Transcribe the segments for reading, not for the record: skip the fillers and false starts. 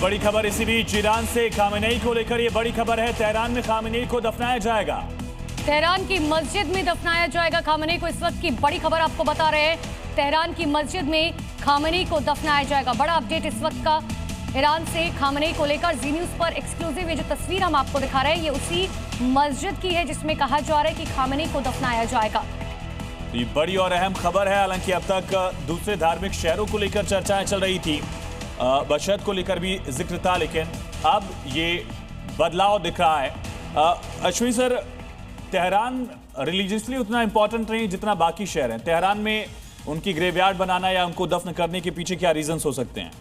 बड़ी खबर इसी बीच ईरान से खामेनेई को लेकर। ये बड़ी खबर है, तेहरान में खामेनेई को दफनाया जाएगा। तेहरान की मस्जिद में दफनाया जाएगा खामेनेई को। इस वक्त की बड़ी खबर आपको बता रहे हैं, तेहरान की मस्जिद में खामेनेई को दफनाया जाएगा। बड़ा अपडेट इस वक्त का ईरान से खामेनेई को लेकर। जी न्यूज पर एक्सक्लूसिव ये जो तस्वीर हम आपको दिखा रहे हैं, ये उसी मस्जिद की है जिसमें कहा जा रहा है कि खामेनेई को दफनाया जाएगा। ये बड़ी और अहम खबर है। हालांकि अब तक दूसरे धार्मिक शहरों को लेकर चर्चाएं चल रही थी, बशत को लेकर भी जिक्र था, लेकिन अब ये बदलाव दिख रहा है। अश्विनी सर, तेहरान रिलीजियसली उतना इंपॉर्टेंट नहीं जितना बाकी शहर हैं। तेहरान में उनकी ग्रेवयार्ड बनाना या उनको दफन करने के पीछे क्या रीजंस हो सकते हैं?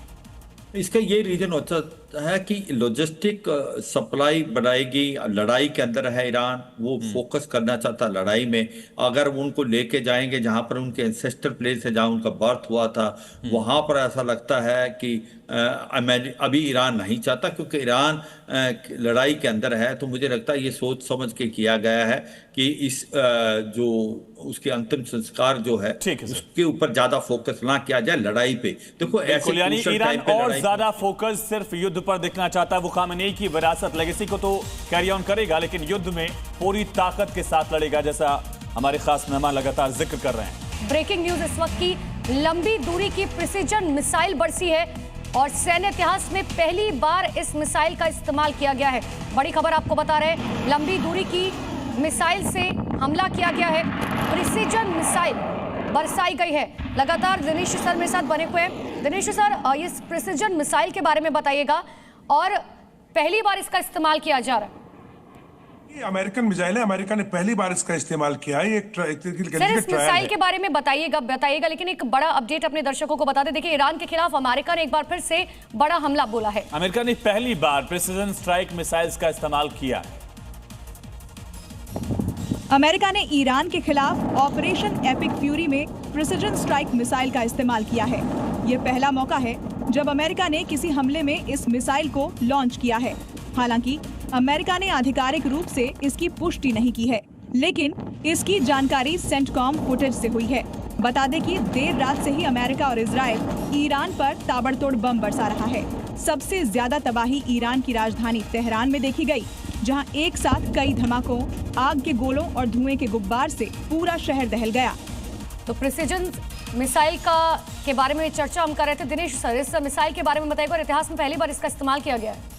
इसका ये रीजन होता है कि लॉजिस्टिक सप्लाई बढ़ाएगी। लड़ाई के अंदर है ईरान, वो फोकस करना चाहता लड़ाई में। अगर उनको लेके जाएंगे जहां पर उनके एंसेस्टर प्लेस है, जहां उनका बर्थ हुआ था, वहां पर ऐसा लगता है कि अभी ईरान नहीं चाहता, क्योंकि ईरान लड़ाई के अंदर है। तो मुझे लगता है ये सोच समझ के किया गया है कि इस जो उसके अंतिम संस्कार जो है उसके ऊपर ज्यादा फोकस ना किया जाए, लड़ाई पे। देखो ऐसे ईरान और ज्यादा फोकस सिर्फ युद्ध पर दिखना चाहता है। वो खामेनेई की विरासत लेगेसी को तो कैरी ऑन करेगा, लेकिन युद्ध में पूरी ताकत के साथ लड़ेगा, जैसा हमारे खास मेहमान लगातार जिक्र कर रहे हैं। ब्रेकिंग न्यूज इस वक्त की, लंबी दूरी की प्रिसीजन मिसाइल बरसी है और सैन्य इतिहास में पहली बार इस मिसाइल का इस्तेमाल किया गया है। बड़ी खबर आपको बता रहे हैं, लंबी दूरी की मिसाइल से हमला किया गया है। प्रिसीजन मिसाइल बरसाई गई है। लगातार दिनेश सर मेरे साथ बने हुए हैं। दिनेश सर, ये प्रिसीजन मिसाइल के बारे में बताइएगा, और पहली बार इसका इस्तेमाल किया जा रहा है। ये अमेरिकन मिसाइल है, अमेरिका ने पहली बार इसका इस्तेमाल किया है। सर, इस मिसाइल के बारे में बताइएगा, लेकिन एक बड़ा अपडेट अपने दर्शकों को बता दें। देखिए, ईरान के खिलाफ अमेरिका ने एक बार फिर से बड़ा हमला बोला है। अमेरिका ने पहली बार प्रिसीजन स्ट्राइक मिसाइल्स का इस्तेमाल किया है। अमेरिका ने ईरान के खिलाफ ऑपरेशन एपिक फ्यूरी में प्रिसीजन स्ट्राइक मिसाइल का इस्तेमाल किया है। ये पहला मौका है जब अमेरिका ने किसी हमले में इस मिसाइल को लॉन्च किया है। हालांकि अमेरिका ने आधिकारिक रूप से इसकी पुष्टि नहीं की है, लेकिन इसकी जानकारी सेंटकॉम फुटेज से हुई है। बता दें कि देर रात से ही अमेरिका और इजराइल ईरान पर ताबड़तोड़ बम बरसा रहा है। सबसे ज्यादा तबाही ईरान की राजधानी तेहरान में देखी गई, जहां एक साथ कई धमाकों, आग के गोलों और धुएं के गुब्बार से पूरा शहर दहल गया। तो प्रिसीजन मिसाइल के बारे में चर्चा हम कर रहे थे। दिनेश सर, इस मिसाइल के बारे में बताइएगा, और इतिहास में पहली बार इसका इस्तेमाल किया गया है।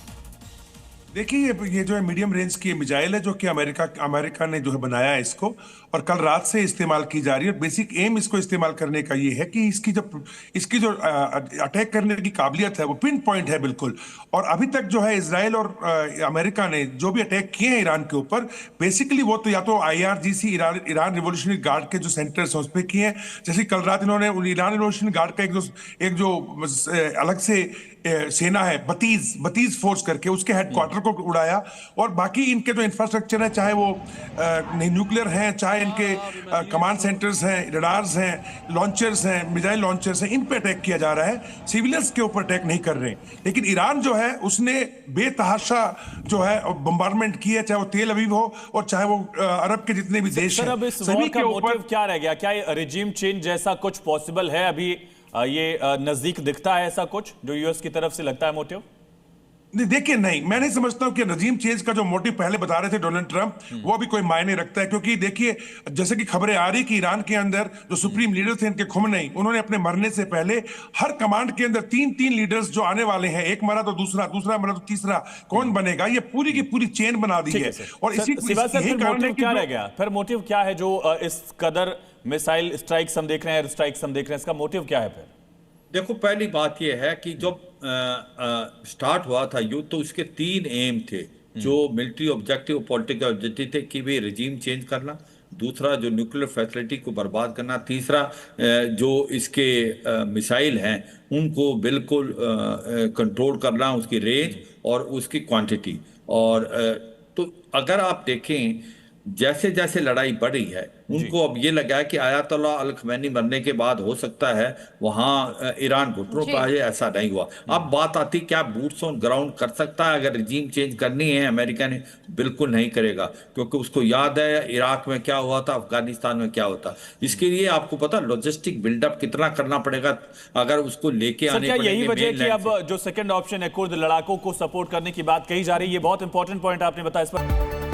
देखिए, ये जो है मीडियम रेंज की मिसाइल है, जो कि अमेरिका ने जो है बनाया है इसको, और कल रात से इस्तेमाल की जा रही है। बेसिक एम इसको इस्तेमाल करने का ये है कि इसकी जो अटैक करने की काबिलियत है वो पिन पॉइंट है बिल्कुल। और अभी तक जो है इजराइल और अमेरिका ने जो भी अटैक किए हैं ईरान के ऊपर, बेसिकली वो तो या तो IRGC ईरान रिवोल्यूशनरी गार्ड के जो सेंटर्स हैं उस पर किए हैं। जैसे कल रात इन्होंने ईरान रिवोल्यूशनरी गार्ड का एक जो अलग से सेना है, बतीज फोर्स करके, उसके हेडक्वार्टर को उड़ाया। और बाकी इनके जो इंफ्रास्ट्रक्चर है, चाहे वो न्यूक्लियर हैं, चाहे इनके कमांड सेंटर्स हैं, रडार्स हैं, लॉन्चर्स हैं, मिसाइल लॉन्चर्स हैं, इन पे अटैक किया जा रहा है। सिविलियंस के ऊपर अटैक नहीं कर रहे। लेकिन ईरान जो है उसने बेतहाशा जो है बम्बार्डमेंट की है, चाहे वो तेल अवीव हो और चाहे वो अरब के जितने भी देश हैं। अब इस वॉर का मोटिव क्या रह गया? क्या रिजीम चेंज जैसा कुछ पॉसिबल है? अभी ये नजदीक दिखता है ऐसा कुछ जो यूएस की तरफ से लगता है मोटिव? नहीं, देखिए, नहीं, मैं नहीं समझता हूं कि रजीम चेंज का जो मोटिव पहले बता रहे थे डोनाल्ड ट्रंप, वो भी कोई मायने रखता है। क्योंकि देखिए, जैसे कि खबरें आ रही कि ईरान के अंदर जो सुप्रीम लीडर थे इनके खुमनेई, उन्होंने अपने मरने से पहले हर कमांड के अंदर तीन लीडर्स जो आने वाले हैं, एक मरा तो दूसरा मरा तो तीसरा, कौन बनेगा, ये पूरी की पूरी चेन बना दी है। और इसी कारण क्या रह गया फिर? मोटिव क्या है जो इस कदर मिसाइल स्ट्राइक्स हम देख रहे हैं, एयर स्ट्राइक्स हम देख रहे हैं, इसका मोटिव क्या है फिर? देखो, पहली बात यह है कि जब स्टार्ट हुआ था युद्ध, तो उसके 3 एम थे, जो मिलिट्री ऑब्जेक्टिव, पॉलिटिकल ऑब्जेक्टिव थे, कि भी रजीम चेंज करना, दूसरा जो न्यूक्लियर फैसिलिटी को बर्बाद करना, तीसरा जो इसके मिसाइल हैं उनको बिल्कुल कंट्रोल करना, उसकी रेंज और उसकी क्वांटिटी। और तो अगर आप देखें जैसे जैसे लड़ाई बढ़ी है उनको अब ये लगा है कि आयतुल्लाह अल खमैनी मरने के बाद हो सकता है वहां ईरान घुटनों जी। पर आ जाए, ऐसा नहीं हुआ। अब बात आती क्या बूट्स ऑन ग्राउंड कर सकता है अगर रिजीम चेंज करनी है अमेरिका ने? बिल्कुल नहीं करेगा, क्योंकि उसको याद है इराक में क्या हुआ था, अफगानिस्तान में क्या होता। इसके लिए आपको पता लॉजिस्टिक बिल्डअप कितना करना पड़ेगा अगर उसको लेके सर आने क्या यही पड़ेंगे वजह है कि mainland अब से। जो सेकंड ऑप्शन है कुर्द लड़ाकों को सपोर्ट करने की बात कही जा रही है? ये बहुत इंपॉर्टेंट पॉइंट आपने बताया इस पर।